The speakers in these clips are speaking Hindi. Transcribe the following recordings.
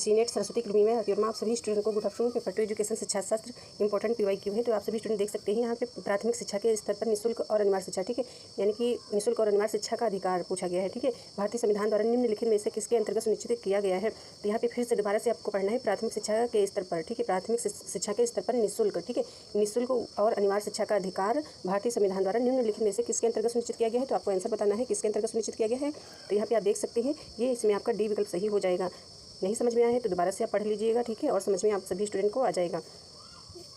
सी नेट सरस्वती अकेडमी में हथियोरमा आप सभी स्टूडेंट को गुड आफ्टरनून। पेपर 2 एजुकेशन शिक्षा शास्त्र इंपॉर्टेंट PYQ है। तो आप सभी स्टूडेंट देख सकते हैं यहाँ पे प्राथमिक शिक्षा के स्तर पर निःशुल्क और अनिवार्य शिक्षा, ठीक है, यानी कि निःशुल्क और अनिवार्य शिक्षा का अधिकार पूछा गया है, ठीक है। भारतीय संविधान द्वारा निम्नलिखित में से किसके अंतर्गत सुनिश्चित किया गया है। तो यहाँ पे फिर से दोबारा से आपको पढ़ना है प्राथमिक शिक्षा के स्तर पर, ठीक है, प्राथमिक शिक्षा के स्तर पर निःशुल्क, ठीक है, निःशुल्क और अनिवार्य शिक्षा का अधिकार भारतीय संविधान द्वारा निम्नलिखित में से किसके अंतर्गत सुनिश्चित किया गया है। तो आपको आंसर बताना है किसके अंतर्गत सुनिश्चित किया गया है। तो यहाँ पे आप देख सकते हैं ये इसमें आपका डी विकल्प सही हो जाएगा। नहीं समझ में आया है तो दोबारा से आप पढ़ लीजिएगा, ठीक है, और समझ में आप सभी स्टूडेंट को आ जाएगा।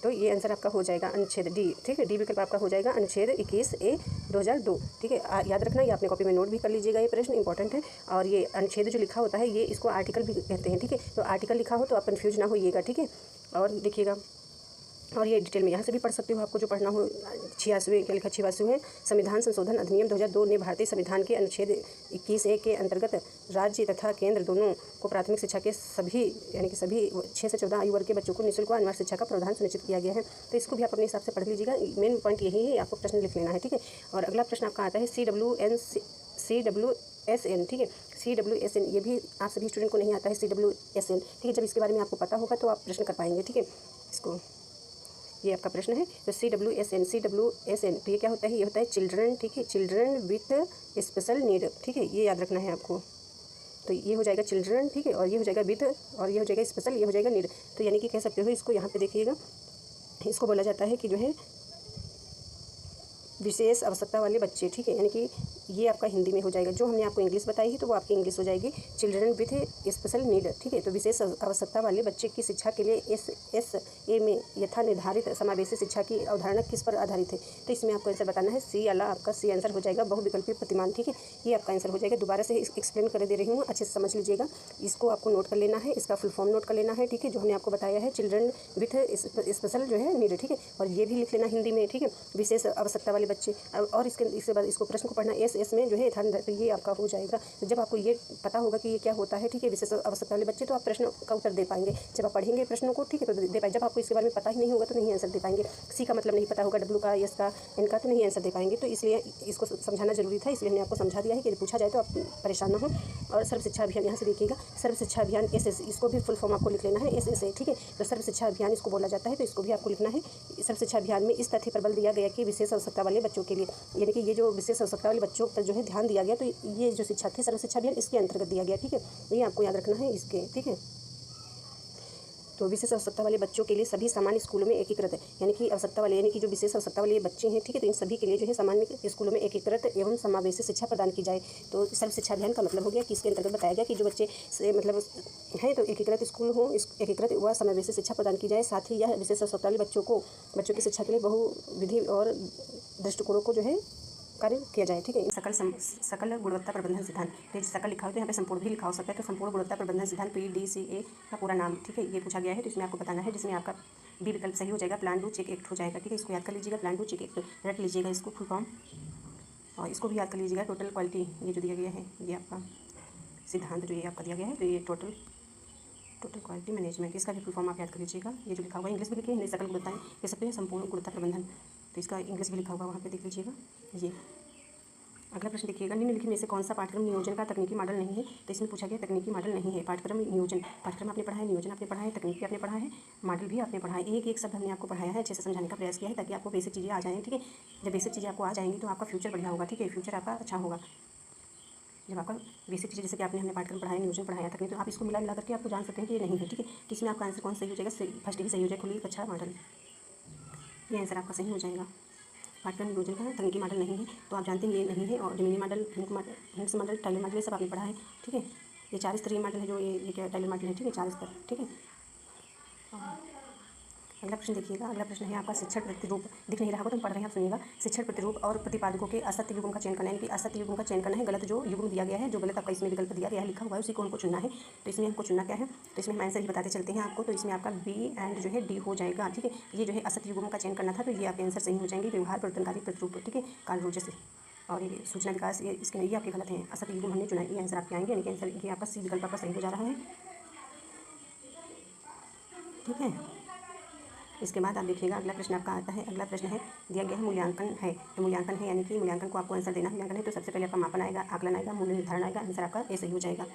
तो ये आंसर आपका हो जाएगा अनुच्छेद डी, ठीक है, डी विकल्प आपका हो जाएगा अनुच्छेद 21A 2002, ठीक है। याद रखना, ये अपने कॉपी में नोट भी कर लीजिएगा, ये प्रश्न इंपॉर्टेंट है। और ये अनुच्छेद जो लिखा होता है ये इसको आर्टिकल भी कहते हैं, ठीक है। तो आर्टिकल लिखा हो तो आप कन्फ्यूज ना होइएगा, ठीक है। और देखिएगा, और ये डिटेल में यहाँ से भी पढ़ सकते हो, आपको जो पढ़ना हो। 86वें क्या लिखा, 86वें है संविधान संशोधन अधिनियम 2002 ने भारतीय संविधान के अनुच्छेद 21A के अंतर्गत राज्य तथा केंद्र दोनों को प्राथमिक शिक्षा के सभी यानी कि सभी 6 से 14 आयु वर्ग के बच्चों को निःशुल्क और अनिवार्य शिक्षा का प्रावधान सुनिश्चित किया गया है। तो इसको भी आप अपने हिसाब से पढ़ लीजिएगा। मेन पॉइंट यही है, आपको प्रश्न लिख लेना है, ठीक है। और अगला प्रश्न आपका आता है CWSN, ठीक है, CWSN, ये भी आप सभी स्टूडेंट को नहीं आता है CWSN, ठीक है। जब इसके बारे में आपको पता होगा तो आप प्रश्न कर पाएंगे, ठीक है। इसको ये आपका प्रश्न है। तो CWSN, तो ये क्या होता है, ये होता है चिल्ड्रन, ठीक है, चिल्ड्रन विथ स्पेशल नीड, ठीक है, ये याद रखना है आपको। तो ये हो जाएगा चिल्ड्रन, ठीक है, और ये हो जाएगा विथ, और ये हो जाएगा स्पेशल, ये हो जाएगा नीड। तो यानी कि कह सकते हो इसको, यहाँ पे देखिएगा, इसको बोला जाता है कि जो है विशेष आवश्यकता वाले बच्चे, ठीक है, यानी कि ये आपका हिंदी में हो जाएगा। जो हमने आपको इंग्लिश बताई है तो वो आपकी इंग्लिश हो जाएगी चिल्ड्रन विथ स्पेशल नीड, ठीक है। तो विशेष आवश्यकता वाले बच्चे की शिक्षा के लिए SSA में यथा निर्धारित समावेशी शिक्षा की अवधारणा किस पर आधारित है। तो इसमें आपको आंसर बताना है सी वाला, आपका सी आंसर हो जाएगा बहुविकल्पीय प्रतिमान, ठीक है, ये आपका आंसर हो जाएगा। दोबारा से एक्सप्लेन कर दे रही हूँ, अच्छे से समझ लीजिएगा। इसको आपको नोट कर लेना है, इसका फुल फॉर्म नोट कर लेना है, ठीक है, जो हमने आपको बताया है चिल्ड्रन विथ स्पेशल जो है नीड, ठीक है, और ये भी लिख लेना हिंदी में, ठीक है, विशेष आवश्यकता वाले बच्चे। और इसके बाद इसको प्रश्न को पढ़ना SS में जो है था, तो ये आपका हो जाएगा। तो जब आपको ये पता होगा कि ये क्या होता है, ठीक है, विशेष आवश्यकता वाले बच्चे, तो आप प्रश्न का उत्तर दे पाएंगे। जब आप पढ़ेंगे प्रश्नों को, ठीक है, तो दे पाएंगे। जब आपको इसके बारे में पता ही नहीं होगा तो नहीं आंसर दे पाएंगे। C का मतलब नहीं पता होगा, W का, S का, N का, तो नहीं आंसर दे पाएंगे। तो इसलिए इसको समझाना जरूरी था, इसलिए हमने आपको समझा दिया है कि पूछा जाए तो आप परेशान ना हो। और सर्व शिक्षा अभियान, यहाँ से देखिएगा, सर्व शिक्षा अभियान SS, इसको भी फुल फॉर्म आपको लिख लेना है SSA, ठीक है। तो सर्व शिक्षा अभियान इसको बोला जाता है, तो इसको भी आपको लिखना है। सर्व शिक्षा अभियान में इस तथ्य पर बल दिया गया कि विशेष आवश्यकता वाले बच्चों के लिए, यानी कि ये जो विशेष आवश्यकता वाले बच्चों पर जो है ध्यान दिया गया, तो ये जो शिक्षा थी सर्व शिक्षा अभियान इसके अंतर्गत दिया गया, ठीक है, ये आपको याद रखना है इसके, ठीक है। तो विशेष आवश्यकता वाले बच्चों के लिए सभी सामान्य स्कूलों में एकीकृत है, यानी कि आवश्यकता वाले, यानी कि जो विशेष आवश्यकता वाले बच्चे हैं, ठीक है, तो इन सभी के लिए जो है सामान्य स्कूलों में एकीकृत एवं समावेशी शिक्षा प्रदान की जाए। तो सर्व शिक्षा अभियान का मतलब हो गया कि इसके अंतर्गत बताया गया कि जो बच्चे से मतलब हैं तो एकीकृत स्कूल हो, एकीकृत व समावेशी शिक्षा प्रदान की जाए। साथ ही यह विशेष आवश्यकता वाले बच्चों की शिक्षा के लिए बहुविधि और दृष्टिकोणों को जो है कार्य किया जाए, ठीक है। सकल गुणवत्ता प्रबंधन सिद्धांत, तो सकल लिखा हो तो यहाँ पे संपूर्ण भी लिखा हो सकता है। तो संपूर्ण गुणवत्ता प्रबंधन सिद्धांत PDCA का पूरा नाम, ठीक है, ये पूछा गया है। तो इसमें आपको बताना है, जिसमें आपका बी विकल्प सही हो जाएगा, प्लान डू चेक एक्ट हो जाएगा, ठीक है। इसको याद कर लीजिएगा, प्लान डू चेक एक्ट रट लीजिएगा इसको फुल फॉर्म, और इसको भी याद कर लीजिएगा। टोटल क्वालिटी ये जो दिया गया है, ये आपका सिद्धांत जो ये आपका दिया गया है, तो ये टोटल क्वालिटी मैनेजमेंट, इसका भी फुल फॉर्म आप याद कर लीजिएगा। ये जो लिखा हुआ है इंग्लिश में लिखिए, हिंदी सकल गुणवत्ता कह सकते हैं संपूर्ण गुणवत्ता प्रबंधन, तो इसका इंग्लिश भी लिखा हुआ वहाँ पे देख लीजिएगा। ये अगला प्रश्न देखिएगा, निम्नलिखित में से कौन सा पाठ्यक्रम नियोजन का तकनीकी मॉडल नहीं है। तो इसमें पूछा गया तकनीकी मॉडल नहीं है। पाठ्यक्रम नियोजन, पाठ्यक्रम आपने पढ़ा है, नियोजन आपने पढ़ा है, तकनीक भी आपने पढ़ा है, मॉडल भी आपने पढ़ा है। एक एक शब्द हमने आपको पढ़ाया है, अच्छे से समझाने का प्रयास किया है ताकि आपको बेसिक चीज़ें आ जाएँ, ठीक है। जब बेसिक चीज़ें आपको आ जाएंगी तो आपका फ्यूचर बढ़िया होगा, ठीक है, फ्यूचर आपका अच्छा होगा। जब आपका बेसिक चीज़ें, जैसे कि आपने हमने पाठ्यक्रम पढ़ाया, नियोजन पढ़ाया, तकनीक, तो आप इसको मिला करके आपको जान सकते हैं कि ये नहीं है, ठीक है। तो इसमें आपका आंसर कौन सही हो जाएगा, फर्स्ट ही सही हो जाएगा, खुली कक्षा मॉडल, ये आंसर आपका सही हो जाएगा। पाठ्यक्रम नियोजन का तकनीकी मॉडल नहीं है, तो आप जानते हैं ये नहीं है। और जमीनी मॉडल, हिंस मॉडल, टाइलर मॉडल, ये सब आपने पढ़ा है, ठीक है। ये 4 स्तरीय मॉडल है, जो ये क्या टाइलर मॉडल है, ठीक है, 4 स्तर, ठीक है। अगला प्रश्न देखिएगा, अगला प्रश्न है आपका शिक्षण प्रतिरूप, दिख नहीं रहा होगा तो हम पढ़ रहे हैं, आप सुनिएगा। शिक्षण प्रतिरूप और प्रतिपादकों के असत्य युग्म का चयन करना है, कि असत्य युग्म का चयन करना है, गलत जो युग्म दिया गया है, जो गलत आपका इसमें विकल्प दिया गया है, लिखा हुआ है, उसी को हमको चुनना है। तो इसमें हमको चुनना क्या है, तो इसमें हम आंसर ही बताते चलते हैं आपको। तो इसमें आपका B एंड जो है D हो जाएगा, ठीक है। ये जो है असत्य युग्म का चयन करना था, तो ये आपके आंसर सही हो जाएंगे, व्यवहार परिवर्तनकारी प्रतिरूप, ठीक है, कार्ल रोजर से। और ये सूचना विकास, ये इसके ये आपके गलत हैं, असत्य युग्म हमने चुना, ये आंसर आपके आएंगे, यानी कि आंसर ये आपका C विकल्प आपका सही हो जा रहा है, ठीक है। इसके बाद आप देखिएगा, अगला प्रश्न आपका आता है, अगला प्रश्न है दिया गया है मूल्यांकन है। तो मूल्यांकन है, यानी कि मूल्यांकन को आपको आंसर देना है। मूल्यांकन है तो सबसे पहले आपका मापन आएगा, आकलन आएगा, मूल्य निर्धारण आएगा, आंसर आपका ए सही हो जाएगा।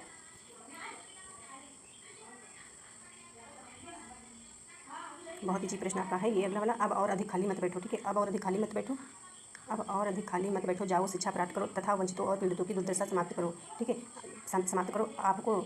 बहुत ईजी प्रश्न आपका है ये अगला वाला। अब और अधिक खाली मत बैठो, ठीक है। अब और अधिक खाली मत बैठो, अब और अधिक खाली मत बैठो, जाओ शिक्षा प्राप्त करो तथा वंचितों और पीड़ितों की दुर्दशा समाप्त करो, ठीक है। समाप्त करो, आपको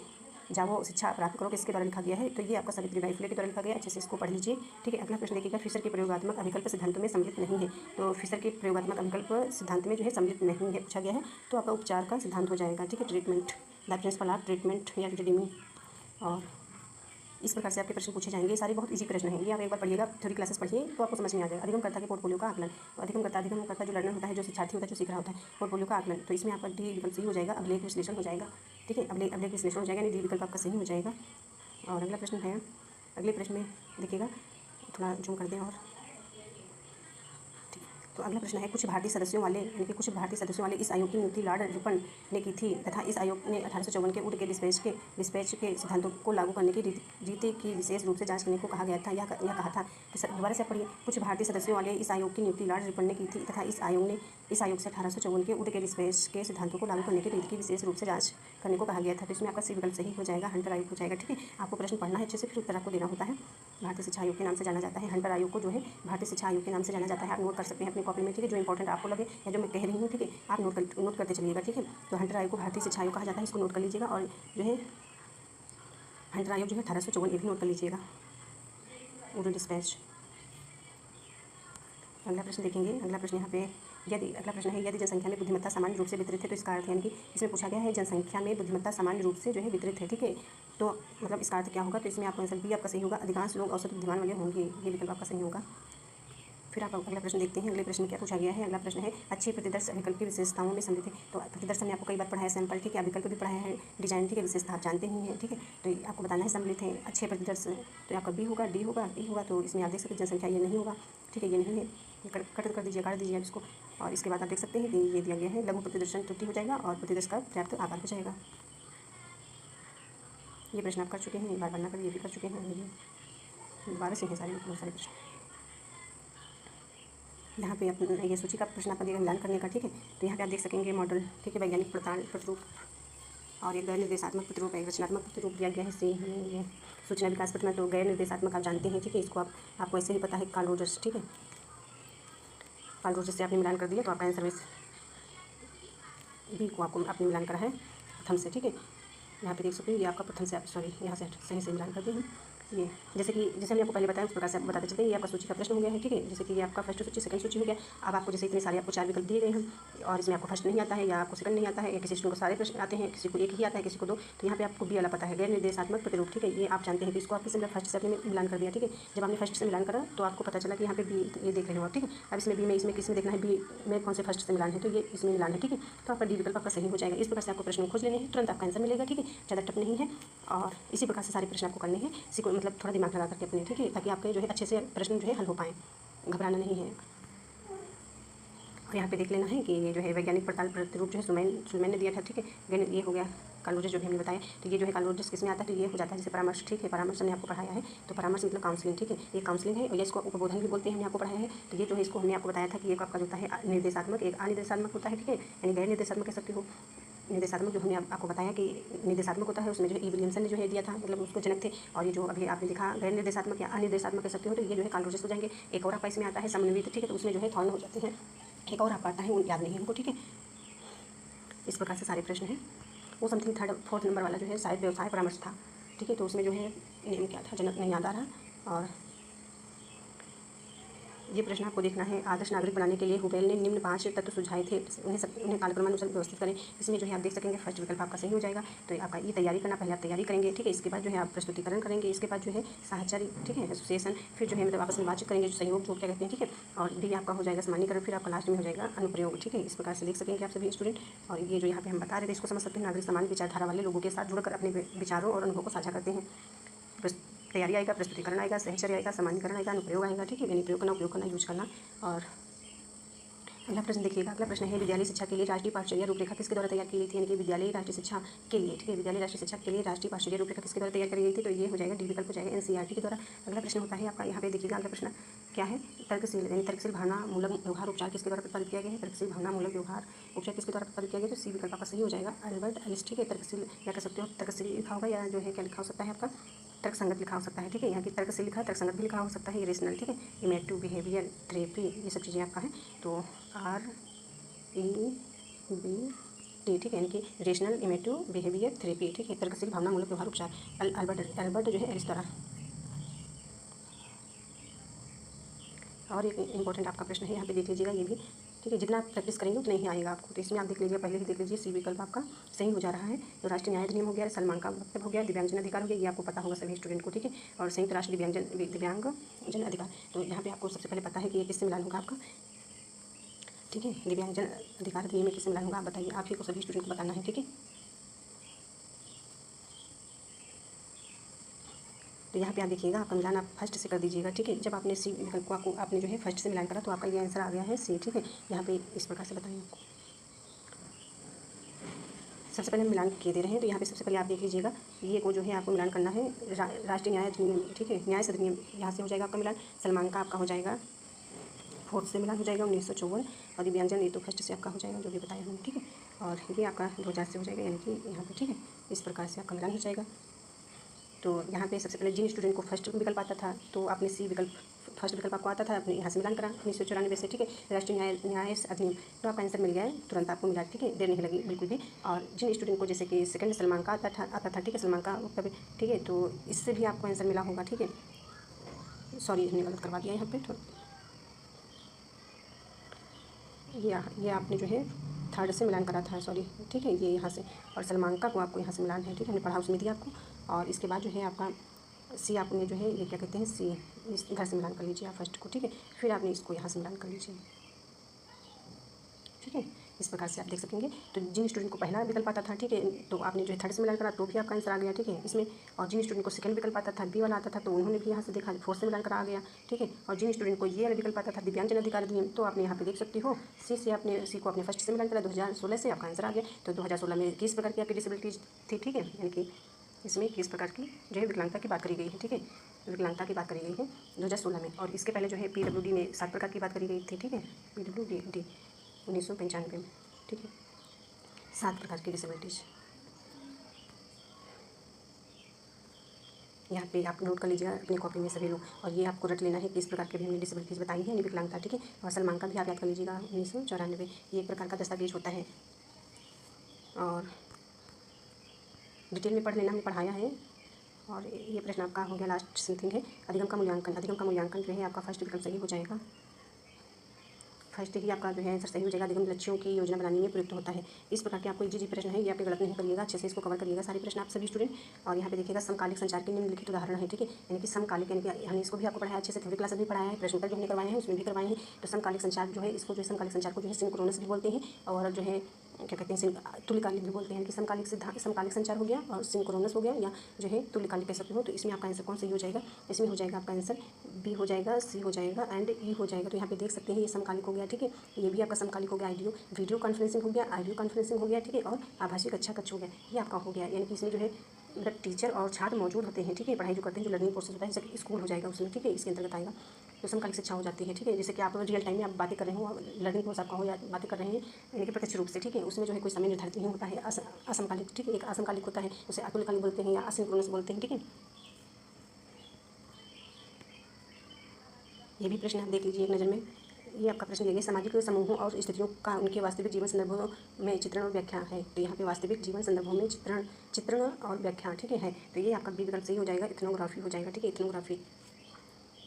जाओ शिक्षा प्राप्त करो किसके द्वारा लिखा गया है, तो ये आपका सावित्रीबाई फुले के द्वारा लिखा गया है। अच्छे से इसको पढ़ लीजिए, ठीक है। अगला प्रश्न देखिएगा, फिशर के प्रयोगात्मक अभिकल्प सिद्धांतों में सम्मिलित नहीं है, तो फिशर के प्रयोगात्मक अभिकल्प सिद्धांत में जो है सम्मिलित नहीं है पूछा गया है, तो आपका उपचार का सिद्धांत हो जाएगा, ठीक है। Treatment, the principle of treatment या रिडीमिंग, और इस प्रकार से आपके प्रश्न पूछे जाएंगे। ये सारे बहुत इजी प्रश्न हैं, ये आप एक बार पढ़िएगा, थ्योरी क्लासेस पढ़िए तो आपको समझ में आ जाएगा। अधिगमकर्ता के पोर्टफोलियो का आकलन, तो अधिगमकर्ता जो लर्नर होता है, जो शिक्षार्थी होता है, जो सीख रहा होता है, पोर्टफोलियो का आकलन, तो इसमें आपका डी विकल्प सही हो जाएगा। अभिलेख विश्लेषण हो जाएगा, ठीक है। अभिलेख विश्लेषण हो जाएगा, यानी डी विकल्प आपका सही हो जाएगा। और अगला प्रश्न है, अगले प्रश्न में देखिएगा, थोड़ा जूम कर दें और तो अगला प्रश्न है, कुछ भारतीय सदस्यों वाले यानी कि कुछ भारतीय सदस्यों वाले इस आयोग की नियुक्ति लॉर्ड रिपन ने की थी तथा इस आयोग ने 1854 के वुड के डिस्पैच के सिद्धांतों को लागू करने की रीति की विशेष रूप से जांच करने को कहा गया था। यह कहा था कि दोबारा से पढ़िए, कुछ भारतीय सदस्यों वाले इस आयोग की नियुक्ति लॉर्ड रिपन ने की थी तथा इस आयोग से 1854 के वुड के डिस्पैच के सिद्धांतों को लागू करने की रीति की विशेष रूप से जांच करने को कहा गया था। तो इसमें आपका सी विकल्प सही हो जाएगा, हंटर आयोग हो जाएगा, ठीक है। आपको प्रश्न पढ़ना है अच्छे से, फिर उत्तर आपको देना होता है। भारतीय शिक्षा आयोग के नाम से जाना जाता है, हंटर आयोग को जो है भारतीय शिक्षा आयोग के नाम से जाना जाता है। आप नोट कर सकते हैं अपनी कॉपी में, ठीक है, जो इंपॉर्टेंट आपको लगे या जो मैं कह रही हूँ, ठीक है, आप नोट करते चलिएगा, ठीक है। तो हंटर आयोग को भारतीय शिक्षा आयोग कहा जाता है, इसको नोट कर लीजिएगा। और जो है हंटर आयोग जो है 1854, ये भी नोट कर लीजिएगा, वुड डिस्पैच। अगला प्रश्न देखेंगे, अगला प्रश्न यहाँ पे अगला प्रश्न है, यदि जनसंख्या में बुद्धिमत्ता सामान्य रूप से वितरित है तो इसका अर्थ, यानी कि इसमें पूछा गया है जनसंख्या में बुद्धिमत्ता सामान्य रूप से जो है वितरित है, ठीक है। तो मतलब इसका अर्थ क्या होगा, तो इसमें आपका आंसर बी आपका सही होगा, अधिकांश लोग औसत बुद्धिमान वाले होंगे, ये विकल्प आपका सही होगा। फिर आप अगला प्रश्न देखते हैं, अगले प्रश्न क्या पूछा गया है। अगला प्रश्न है, अच्छे प्रतिदर्श अभिकल्प की विशेषताओं में सम्मिलित है, तो प्रतिदर्श हमने आपको कई बार पढ़ाया सैंपल, ठीक है। अभिकल्प भी पढ़ाया है, डिजाइन, ठीक है, विशेषता आप जानते ही हैं, ठीक है। तो आपको बताना है सम्मिलित है अच्छे प्रतिदर्श, तो आपका बी होगा, डी होगा, ई होगा। तो इसमें आप देख सकते हैं जनसंख्या ये नहीं होगा, ठीक है, ये नहीं है, कट कर दीजिए, काट दीजिए आप इसको। और इसके बाद आप देख सकते हैं कि ये दिया गया है, लघु प्रतिदर्शन त्रुटि हो जाएगा और प्रतिदर्श का पर्याप्त आकार हो जाएगा। ये प्रश्न आप कर चुके हैं, बार ना करिए, ये भी कर चुके हैं, ये 12 से हैं सारे, बहुत सारे प्रश्न। यहाँ पे अपना ये सूची का प्रश्न आपका दिया मिलान करने का, ठीक है। तो यहाँ पे आप देख सकेंगे मॉडल, ठीक है, वैज्ञानिक प्रतिरूप और एक गैर निर्देशात्मक प्रतिरूप, एक रचनात्मक प्रतिरूप दिया गया है। सी ये सूचना विकास पथ में, तो गैर निर्देशात्मक आप जानते हैं, ठीक है, इसको आपको ऐसे ही पता है, कार्ल रोजर्स, ठीक है। कार्ल रोजर्स से आपने मिलान कर दिया, तो आपका आंसर बी को आपको आपने मिलान करा है प्रथम से, ठीक है। यहाँ पे देख सकते हैं, ये आपका प्रथम से, आप सॉरी यहाँ से सही से मिलान कर दिए हैं। ये जैसे हमने आपको पहले बताया उस प्रकार से आपको बताते चलते हैं। ये आपका सूची का प्रश्न हो गया है, ठीक है। जैसे कि ये आपका फर्स्ट सूची, सेकंड सूची हो गया। अब आपको जैसे इतने सारे आपको 4 विकल्प दिए गए हैं और इसमें आपको फर्स्ट नहीं आता है या आपको सेकंड नहीं आता है, या किसी स्टूडेंट को सारे प्रश्न आते हैं, किसी को एक ही आता है, किसी को 2। तो यहाँ पे आपको बी वाला पता है, गैर निर्देशात्मक प्रतिरूप, ठीक है। ये आप जानते हैं कि इसको आपके सिर्फ फर्स्ट से आपने मिलान कर दिया, ठीक है। जब आपने फर्स्ट से मिलान करा तो आपको पता चला कि यहाँ पे बी ये देख रहे हो आप, ठीक है। अब इसमें बी में इसमें किस में देखना है, बी में कौन से फर्स्ट से मिलान है, तो ये इसमें मिलान है, ठीक है। तो आपका डी विकल्प आपका सही हो जाएगा। इस प्रकार से आपको प्रश्न खोज लेने हैं, तुरंत आपका आंसर मिलेगा, ठीक है। ज़्यादा टफ नहीं है और इसी प्रकार से सारे प्रश्न आपको करने हैं, मतलब थोड़ा दिमाग लगा करके अपने, ठीक है, ताकि आपके जो है अच्छे से प्रश्न जो है हल हो पाएँ, घबराना नहीं है। और यहाँ पे देख लेना है कि ये जो है वैज्ञानिक प्रतिरूप जो है सुलैमान ने दिया था, ठीक है। ये हो गया कार्ल रोजर्स जो भी हमने बताया, तो ये जो है कार्ल रोजर्स किस में आता है, तो ये हो जाता है जैसे परामर्श, ठीक है। परामर्श हमने आपको पढ़ाया है, तो परामर्श मतलब काउंसलिंग, ठीक है। ये काउंसलिंग है और ये इसको उपबोधन भी बोलते हैं, हमने आपको पढ़ाया है। तो ये जो है इसको हमने आपको बताया था कि एक आपका जो होता है निर्देशात्मक, एक अनिर्देशात्मक होता है, ठीक है, यानी गैर निर्देशात्मक कह सकते हो। निर्देशात्मक जो हमने आपको बताया कि निर्देशात्मक होता है, उसमें जो ई विलियमसन ने जो है दिया था, मतलब उसको जनक थे। और ये जो अभी आपने देखा गैर निर्देशात्मक या अनिर्देशात्मक कह सकते हो, तो ये जो है कार्ल रोजर्स हो जाएंगे। एक और आपका इसमें आता है समन्वित, ठीक है, तो उसमें जो है थॉर्न हो जाते हैं। एक और आपका आता है, याद नहीं हमको, ठीक है। इस प्रकार से सारे प्रश्न हैं। वो समथिंग 3rd 4th नंबर वाला जो है शायद व्यवसाय परामर्श था, ठीक है। तो उसमें जो है नेम क्या था, जनक नहीं याद आ रहा। और ये प्रश्न आपको देखना है, आदर्श नागरिक बनाने के लिए हुवेल ने निम्न 5 तत्व सुझाए थे, उन्हें कालक्रमानुसार व्यवस्थित करें। इसमें जो है आप देख सकेंगे फर्स्ट विकल्प आपका सही हो जाएगा। तो आपका ये तैयारी करना, पहले आप तैयारी करेंगे, ठीक है। इसके बाद जो है आप प्रस्तुतिकरण करेंगे, इसके बाद जो है साहचर्य, ठीक है, एसोसिएशन, फिर जो है मतलब आपस में बातचीत करेंगे, जो सहयोग जो क्या कहते हैं, ठीक है। और डी आपका हो जाएगा सामान्यकरण, फिर आपका लास्ट में हो जाएगा अनुप्रयोग, ठीक है। इस प्रकार से देख सकेंगे आप सभी स्टूडेंट। और ये जो यहाँ पे हम बता रहे थे इसको समझ सकते हैं, नागरिक समान विचारधारा वाले लोगों के साथ जुड़कर अपने विचारों और अनुभव को साझा करते हैं। तैयारी आएगा, प्रस्तुतिकरण आएगा, सहचर्य आएगा, सामान्यकरण आएगा, अनुप्रयोग आएगा, ठीक है, यानी प्रयोग करना, उपयोग करना, यूज करना। और अगला प्रश्न देखिएगा, अगला प्रश्न है विद्यालय शिक्षा के लिए राष्ट्रीय पाठ्यचर्या रूपरेखा किसके द्वारा तैयार की गई थी, यानी कि विद्यालय राष्ट्रीय शिक्षा के लिए, ठीक है, विद्यालय राष्ट्रीय शिक्षा के लिए राष्ट्रीय पाठ्यचर्या रूपरेखा किसके द्वारा तैयार की गई थी, तो ये हो जाएगा डी विकल्प हो जाएगा, एनसीईआरटी के द्वारा। अगला प्रश्न होता है आपका, यहाँ पे देखिएगा अगला प्रश्न क्या है, तर्कशील यानी तर्कशील भावनामूलक व्यवहार उपचार किसके द्वारा प्रतिपादित किया गया है, तर्कशील भावनामूलक व्यवहार उपचार किसके द्वारा प्रतिपादित किया गया, तो सी विकल्प आपका सही हो जाएगा, अल्बर्ट एलिस, ठीक है। तर्कशील क्या कह सकते हो, तर्कशील लिखा होगा या जो है क्या लिखा हो सकता है आपका तर्क संगत लिखा हो सकता है, ठीक है। यहाँ की तर्क से लिखा है, तर्क संगत भी लिखा हो सकता है, इरेशनल, ठीक है। इमेटिव, बिहेवियर, थेरेपी, ये सब चीज़ें आपका है। तो REBT, ठीक है, यानी कि रेशनल, इमेटिव, बिहेवियर, थेरेपी, ठीक है। तर्कशील, भावनामूलक व्यवहार उपचार। अल्बर्ट जो है एरिस्टोरा। और एक इंपॉर्टेंट आपका प्रश्न है, यहाँ पे देख लीजिएगा ये भी, ठीक है। जितना आप प्रैक्टिस करेंगे उतना ही आएगा आपको। तो इसमें आप देख लीजिए, पहले ही देख लीजिए, सी विकल्प आपका सही हो जा रहा है। तो राष्ट्रीय न्याय अधिनियम हो गया, सलमान का वक्तव्य हो गया, दिव्यांगजन अधिकार हो गया, ये आपको पता होगा सभी स्टूडेंट को, ठीक है। और संयुक्त राष्ट्र दिव्यांगजन अधिकार, तो यहाँ पे आपको सबसे पहले पता है कि ये किससे मिलान होगा आपका, ठीक है। दिव्यांगजन अधिकार अधिनियम में किससे मिलान होगा आप बताइए, आप ही को सभी स्टूडेंट को बताना है, ठीक है। तो यहाँ पे आप देखिएगा, आपका मिलान आप फर्स्ट से कर दीजिएगा, ठीक है। जब आपने सी विकल्प को आपने जो है फर्स्ट से मिलान करा तो आपका ये आंसर आ गया है सी, ठीक है। यहाँ पे इस प्रकार से बताइए आपको। सबसे पहले हम मिलान किए दे रहे हैं, तो यहाँ पे सबसे पहले आप देख लीजिएगा, ये को जो है आपको मिलान करना है राष्ट्रीय न्याय अधिनियम, ठीक है। न्याय अधिनियम यहाँ से हो जाएगा आपका मिलान, सलमान का आपका हो जाएगा फोर्थ से मिलान हो जाएगा 1954, और दिव्यांगजन ये तो फर्स्ट से आपका हो जाएगा जो भी बताया हमने, ठीक है। और ये आपका 2000 से हो जाएगा, यानी कि यहाँ पे, ठीक है। इस प्रकार से आपका मिलान हो जाएगा। तो यहाँ पे सबसे पहले जिन स्टूडेंट को फर्स्ट विकल्प आता था तो आपने सी विकल्प, फर्स्ट विकल्प आपको आता था, आपने यहाँ से मिलान करा 1994 से, ठीक है। राष्ट्रीय न्याय अधिनियम, तो आपका आंसर मिल गया है, तुरंत आपको मिला, ठीक है, देर नहीं लगी बिल्कुल भी। और जिन स्टूडेंट को जैसे कि सेकंड सलमान का आता था, ठीक है, सलमान का वक्तव्य, ठीक है, तो इससे भी आपको आंसर मिला होगा, ठीक है। सॉरी, हमने गलत करवा दिया यहाँ पे, तो ये आपने जो है थर्ड से मिलान करा था, सॉरी, ठीक है, ये यहाँ से, और सलमान का को आपको यहाँ से मिलान है, ठीक है, हमने पढ़ा उसमें दिया आपको। और इसके बाद जो है आपका सी, आपने जो है ये क्या कहते हैं सी, इस घर से मिलान कर लीजिए आप फर्स्ट को, ठीक है। फिर आपने इसको यहाँ से मिलान कर लीजिए, ठीक है। इस प्रकार से आप देख सकेंगे। तो जिन स्टूडेंट को पहला विकल्प आता था, ठीक है, तो आपने जो है थर्ड से मिलान करा तो भी आपका आंसर आ गया, ठीक है, इसमें। और जिन स्टूडेंट को सेकंड विकल्प आता था, बी वाला आता था, तो उन्होंने भी यहाँ से देखा, फोर्थ से मिलान करा आ गया, ठीक है। और जिन स्टूडेंट को ये वाला विकल्प आता था, दिव्यांगजन अधिकार अधिनियम, तो आपने यहाँ पे देख सकते हो सी से आपने सी को अपने फर्स्ट से मिलान करा 2016 से, आपका आंसर आ गया। तो 2016 में किस प्रकार की आपकी डिसेबिलिटीज थी, ठीक है, यानी कि इसमें किस प्रकार की जो है विकलांगता की बात करी गई है, ठीक है, विकलांगता की बात करी गई है 2016 में। और इसके पहले जो है PWD में 7 प्रकार की बात करी गई थी, ठीक है, PWD 1995 में, ठीक है, 7 प्रकार की डिसेबिलिटीज। यहाँ पे आप नोट कर लीजिएगा अपनी कॉपी में सभी लोग, और ये आपको रट लेना है कि इस प्रकार के भी हमने डिसेबिलिटीज़ बताई है, विकलांगता, ठीक है। और सलमान का भी आप याद कर लीजिएगा 1994, ये एक प्रकार का दस्तावेज होता है, और डिटेल में पढ़ लेना, हमने पढ़ाया है। और ये प्रश्न आपका हो गया लास्ट समथिंग है, अधिगम का मूल्यांकन जो है आपका फर्स्ट विकल्प सही हो जाएगा, फर्स्ट ही आपका जो है आंसर सही हो जाएगा। अधिगम लक्ष्यों की योजना बनाने में प्रयुक्त होता है। इस प्रकार के आपको इजी प्रश्न है, ये आप गलत नहीं करिएगा, अच्छे से इसको कवर करिएगा सारे प्रश्न आप सभी स्टूडेंट। और यहाँ पे देखिएगा समकालिक संचार के निम्नलिखित उदाहरण है, ठीक है, यानी कि समकालिक, यानी कि हमने इसको भी आपको पढ़ाया अच्छे से, थ्योरी क्लास भी पढ़ाया है, प्रश्न उत्तर जो हमने करवाए हैं उसमें भी करवाए हैं। तो समकालिक संचार जो है, इसको जो है समकालिक संचार को जो है सिंक्रोनस भी बोलते हैं, और जो है क्या कहते हैं तुल्यकालिक भी बोलते हैं, कि समकालिक संचार हो गया और सिंक्रोनस हो गया, या जो है तुल्यकालिक कह सकते हो। तो इसमें आपका आंसर कौन सा हो जाएगा, इसमें हो जाएगा आपका आंसर बी हो जाएगा, सी हो जाएगा एंड ई हो जाएगा। तो यहाँ पे देख सकते हैं ये समकालिक हो गया, ठीक है, ये भी आपका समकालिक हो गया। वीडियो कॉन्फ्रेंसिंग हो गया, ऑडियो कॉन्फ्रेंसिंग हो गया, ठीक है, और आभासी कक्षा कक्ष हो गया, ये आपका हो गया। यानी कि इसमें जो है मतलब टीचर और छात्र मौजूद होते हैं, ठीक है, पढ़ाई जो करते हैं, जो लर्निंग प्रोसेस होता है, जैसे स्कूल हो जाएगा उसमें, ठीक है, इसके अंतर्गत आएगा। तो समकालिक शिक्षा हो जाती है, ठीक है, जैसे कि आप रियल टाइम में आप बातें कर रहे हो, लर्निंग प्रोसेस आपका हो या बातें कर रहे हैं, यानी कि प्रत्यक्ष रूप से, ठीक है, उसमें जो है कोई समय निर्धारित नहीं होता है, असमकालिक, ठीक है, एक असमकालिक होता है, उसे अतुल्यकालिक बोलते हैं या असिंक्रोनस बोलते हैं, ठीक है। ये भी प्रश्न आप देख लीजिए एक नज़र में। ये आपका प्रश्न ये सामाजिक समूहों और स्थितियों का उनके वास्तविक जीवन संदर्भों में चित्रण और व्याख्या है। तो यहाँ पे वास्तविक जीवन संदर्भों में चित्रण और व्याख्या, ठीक है। तो ये आपका बी विकल्प सही हो जाएगा, इथनोग्राफी हो जाएगा, ठीक है,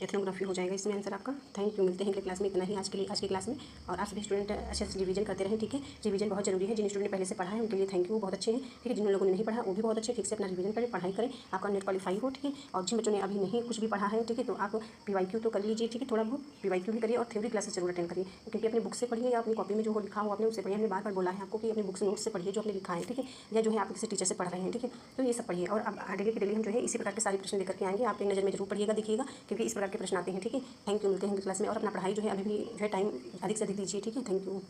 एथनोग्राफी हो जाएगा इसमें आंसर आपका। थैंक यू, मिलते हैं अगले क्लास में। इतना ही आज की क्लास में। और आप सभी स्टूडेंट अच्छे से रिवीजन करते रहें, ठीक है, रिवीजन बहुत जरूरी है। जिन स्टूडेंट ने पहले से पढ़ा है उनके लिए थैंक यू, बहुत अच्छे हैं, ठीक है। जिन लोगों ने नहीं पढ़ा वो भी बहुत अच्छे, ठीक से अपना रिवीजन करें, पढ़ाई करें, आपका नेट क्वालिफाई हो, ठीक है। और जिन बच्चों ने अभी नहीं कुछ भी पढ़ा है, ठीक है, तो आप PYQ तो कर लीजिए, ठीक है, थोड़ा बहुत PYQ भी करिए, और थ्योरी क्लासेस जरूर अटेंड करिए, क्योंकि अपनी बुक से पढ़िए या अपनी कॉपी में जो हो लिखा हो आपने उससे पढ़िए। हमने बार बार बोला है आपको कि अपनी बुक से नोट से पढ़िए जो आपने लिखा है, ठीक है, या जो है आप किसी टीचर से पढ़ रहे हैं, ठीक है, तो ये सब पढ़िए। और अब डेली के डेली हम जो है इसी प्रकार के सारे प्रश्न लेकर के आएंगे, आप एक नज़र में जरूर पढ़िएगा, देखिएगा, क्योंकि इस प्रकार के प्रश्न आते हैं, ठीक है। थैंक यू, मिलते हैं क्लास में। और अपना पढ़ाई जो है अभी भी जो है टाइम अधिक से अधिक दीजिए, ठीक है, थैंक यू।